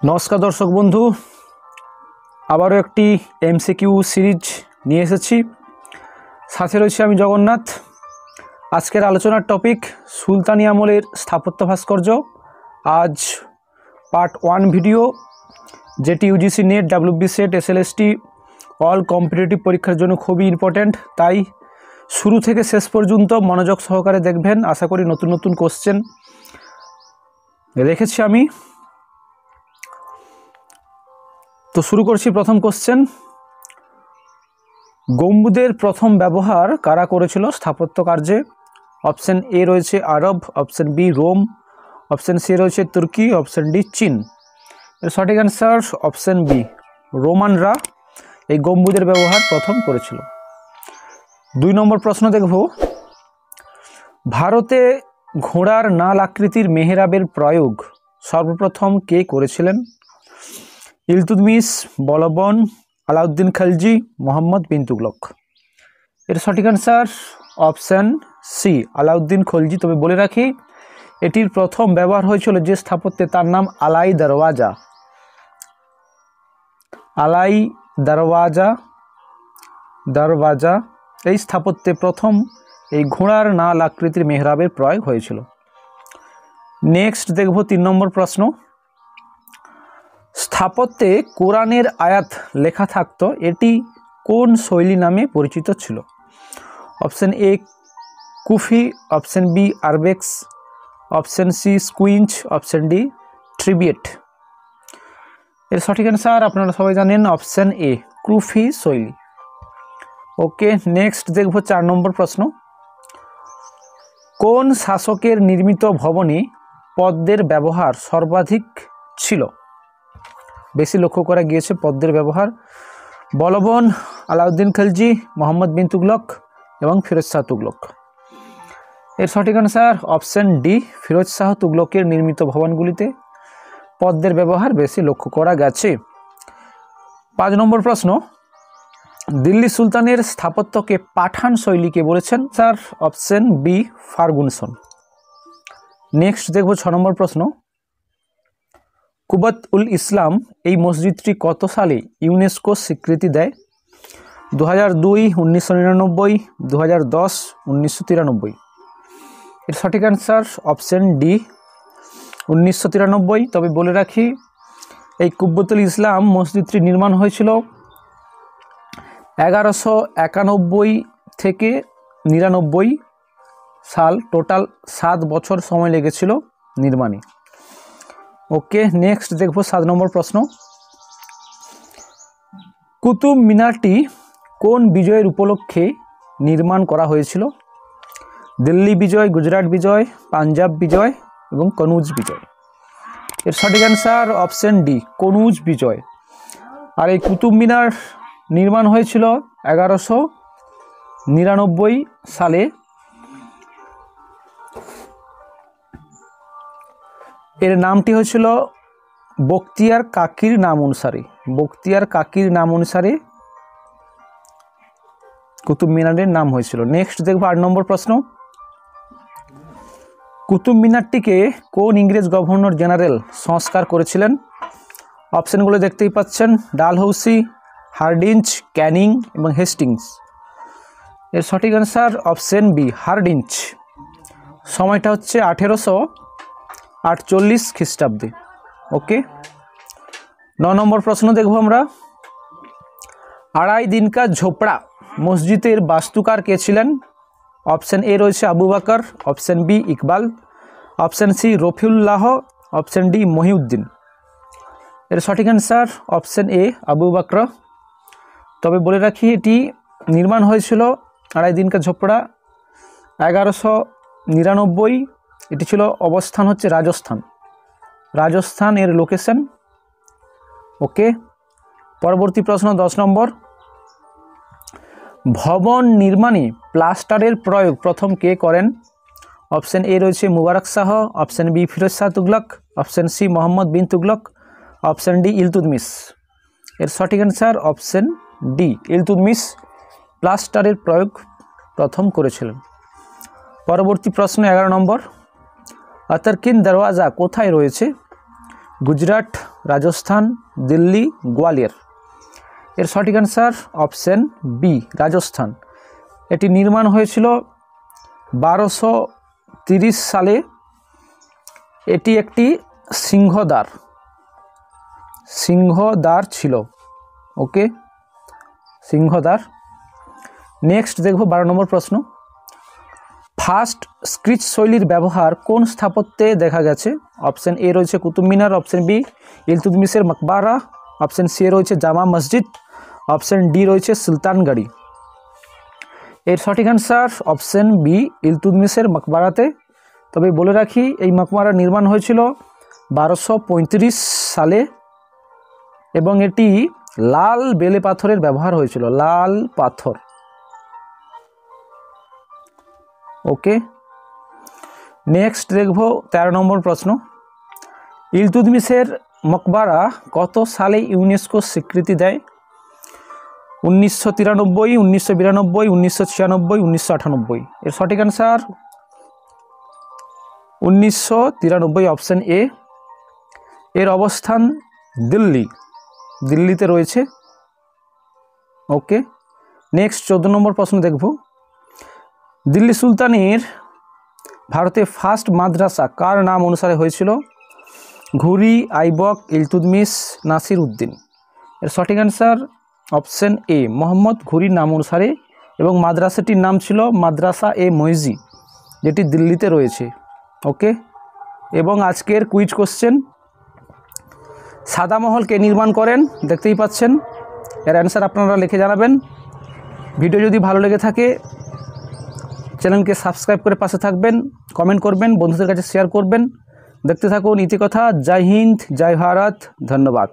নমস্কার দর্শক বন্ধু, আবারও একটি এমসিকিউ সিরিজ নিয়ে এসেছি। সাথে রয়েছে আমি জগন্নাথ। আজকের আলোচনার টপিক সুলতানি আমলের স্থাপত্য ভাস্কর্য। আজ পার্ট 1 ভিডিও, যেটি UGC net, WB set, SLST all competitive পরীক্ষার জন্য খুবই ইম্পর্ট্যান্ট। তাই শুরু থেকে শেষ পর্যন্ত মনোযোগ সহকারে দেখবেন। আশা করি নতুন নতুন কোশ্চেন রেখেছি আমি। তো শুরু করছি প্রথম কোশ্চেন। গম্বুজের প্রথম ব্যবহার কারা করেছিল স্থাপত্য কার্যে? অপশন এ রয়েছে Arab, option B Rome, option C রয়েছে তুর্কি, অপশন ডি চীন। এর সঠিক অ্যান্সার অপশন বি, রোমানরা এই গম্বুজের ব্যবহার প্রথম করেছিল। 2 নম্বর প্রশ্ন দেখব। ভারতে ঘোড়ার নাল আকৃতির মেহরাবের প্রয়োগ সর্বপ্রথম কে করেছিলেন? ইলতুৎমিশ, বলবন, আলাউদ্দিন খলজি, মোহাম্মদ বিন তুগলক। এর সঠিক answer option C, Alauddin Khalji. তবে বলে রাখি, এটির প্রথম ব্যবহার হয়েছিল যে স্থাপত্যে, তার নাম আলাই দরওয়াজা। আলাই দরওয়াজা এই স্থাপত্যে প্রথম এই ঘোড়ার নাল আকৃতির মেহরাবের প্রয়োগ হয়েছিল। নেক্সট দেখব 3 নম্বর প্রশ্ন। স্থাপত্যে কোরআনের আয়াত লেখা থাকতো, এটি কোন শৈলী নামে পরিচিত ছিল? অপশন এ কুফি, option B arabesque, option C squinch, option D trabeate. এর সঠিক অ্যান্সার আপনারা সবাই জানেন অপশন এ, কুফি শৈলী। ওকে, নেক্সট দেখব 4 নম্বর প্রশ্ন। কোন শাসকের নির্মিত ভবনে পদ্মের ব্যবহার সর্বাধিক ছিল? বেশি লক্ষ্য করা গিয়েছে পদ্মের ব্যবহার। বলবন, আলাউদ্দিন খলজি, মোহাম্মদ বিন তুগলক এবং ফিরোজ শাহ তুগলক। এর সঠিক answer option D, Firoz Shah তুগলকের নির্মিত ভবনগুলিতে পদ্মের ব্যবহার বেশি লক্ষ্য করা গেছে। 5 নম্বর প্রশ্ন। দিল্লি সুলতানের স্থাপত্যকে পাঠান শৈলীকে বলেছেন? Sir option B, Fergusson. Next দেখব 6 নম্বর প্রশ্ন। কুবত উল ইসলাম এই মসজিদটি কত সালে ইউনেস্কো স্বীকৃতি দেয়? 2002, 1999, 2010, 1993। এর সঠিক অ্যান্সার অপশন ডি, 1993। তবে বলে রাখি, এই কুব্বতুল ইসলাম মসজিদটি নির্মাণ হয়েছিল 1191 থেকে 99 সাল। টোটাল 7 বছর সময় লেগেছিল নির্মাণে। ওকে, নেক্সট দেখব 7 নম্বর প্রশ্ন। কুতুব মিনারটি কোন বিজয়ের উপলক্ষে নির্মাণ করা হয়েছিল? দিল্লি বিজয়, গুজরাট বিজয়, পাঞ্জাব বিজয় এবং কনুজ বিজয়। এর সঠিক অ্যান্সার অপশন ডি, কনুজ বিজয়। আর এই কুতুব মিনার নির্মাণ হয়েছিল 1199 সালে। এর নামটি হয়েছিল বখতিয়ার কাকির নাম অনুসারে। বখতিয়ার কাকির নাম অনুসারে কুতুব মিনারের নাম হয়েছিল। নেক্সট দেখব 8 নম্বর প্রশ্ন। কুতুব মিনারটিকে কোন ইংরেজ গভর্নর জেনারেল সংস্কার করেছিলেন? অপশনগুলো দেখতেই পাচ্ছেন, ডালহৌসি, হার্ডিঞ্জ, ক্যানিং এবং হেস্টিংস। এর সঠিক অ্যান্সার অপশন বি, হার্ডিঞ্জ। সময়টা হচ্ছে 1848 খ্রিস্টাব্দে। ওকে, 9 নম্বর প্রশ্ন দেখব আমরা। আড়াই দিন কা ঝোপড়া মসজিদের বাস্তুকার কে ছিলেন? অপশন এ রয়েছে Abu Bakr, option B Iqbal, option C Rafiullah, option D Mohiuddin. এর সঠিক answer option A, Abu Bakr. তবে বলে রাখি, এটি নির্মাণ হয়েছিল আড়াই দিন কা ঝোপড়া 1199। এটি ছিল, অবস্থান হচ্ছে রাজস্থান এর লোকেশন। ওকে, পরবর্তী প্রশ্ন 10 নম্বর। ভবন নির্মাণে প্লাস্টারের প্রয়োগ প্রথম কে করেন? অপশন এ রয়েছে Mubarak Shah, option B Firoz Shah Tughlaq, option C Mohammad bin Tughlaq, option D Iltutmish. এর সঠিক অ্যান্সার অপশন ডি, ইলতুৎমিশ প্লাস্টারের প্রয়োগ প্রথম করেছিলেন। পরবর্তী প্রশ্ন 11 নম্বর। আতারকিন দরওয়াজা কোথায় রয়েছে? গুজরাট, রাজস্থান, দিল্লি, গোয়ালিয়র। এর সঠিক অ্যান্সার অপশন বি, রাজস্থান। এটি নির্মাণ হয়েছিল 1230 সালে। এটি একটি সিংহদ্বার ছিল। ওকে, সিংহদ্বার। নেক্সট দেখব 12 নম্বর প্রশ্ন। ফার্স্ট স্ক্রিচ শৈলীর ব্যবহার কোন স্থাপত্যে দেখা গেছে? অপশন এ রয়েছে Qutub Minar, option B ইলতুৎমিশের মকবারা, option C রয়েছে জামা মসজিদ, অপশন ডি রয়েছে সুলতানগড়ি। এর সঠিক অ্যান্সার অপশন বি, ইলতুৎমিশের মকবারাতে। তবে বলে রাখি এই মকবারা নির্মাণ হয়েছিল 1235 সালে এবং এটি লাল বেলে পাথরের ব্যবহার হয়েছিল, লাল পাথর। ওকে, নেক্সট দেখব 13 নম্বর প্রশ্ন। ইলতুৎমিশের মকবারা কত সালে ইউনেস্কো স্বীকৃতি দেয়? 1993, 1992, 1996, 1998। এর সঠিক অ্যান্সার 1993, অপশন এ। এর অবস্থান দিল্লিতে রয়েছে। ওকে, নেক্সট 14 নম্বর প্রশ্ন দেখব। দিল্লি সুলতানের ভারতে ফার্স্ট মাদ্রাসা কার নাম অনুসারে হয়েছিল? ঘুরি, আইবক, ইলতুৎমিশ, নাসির উদ্দিন। এর সঠিক অ্যান্সার অপশন এ, মোহাম্মদ ঘুরির নাম অনুসারে, এবং মাদ্রাসাটির নাম ছিল মাদ্রাসা এ মইজি, যেটি দিল্লিতে রয়েছে। ওকে, এবং আজকের কুইজ কোশ্চেন, সাদা মহল কে নির্মাণ করেন? দেখতেই পাচ্ছেন। এর অ্যান্সার আপনারা লিখে জানাবেন। ভিডিও যদি ভালো লেগে থাকে চ্যানেলকে সাবস্ক্রাইব করে পাশে থাকবেন, কমেন্ট করবেন, বন্ধুদের কাছে শেয়ার করবেন। দেখতে থাকুন ইতিকথা। জয় হিন্দ, জয় ভারত, ধন্যবাদ।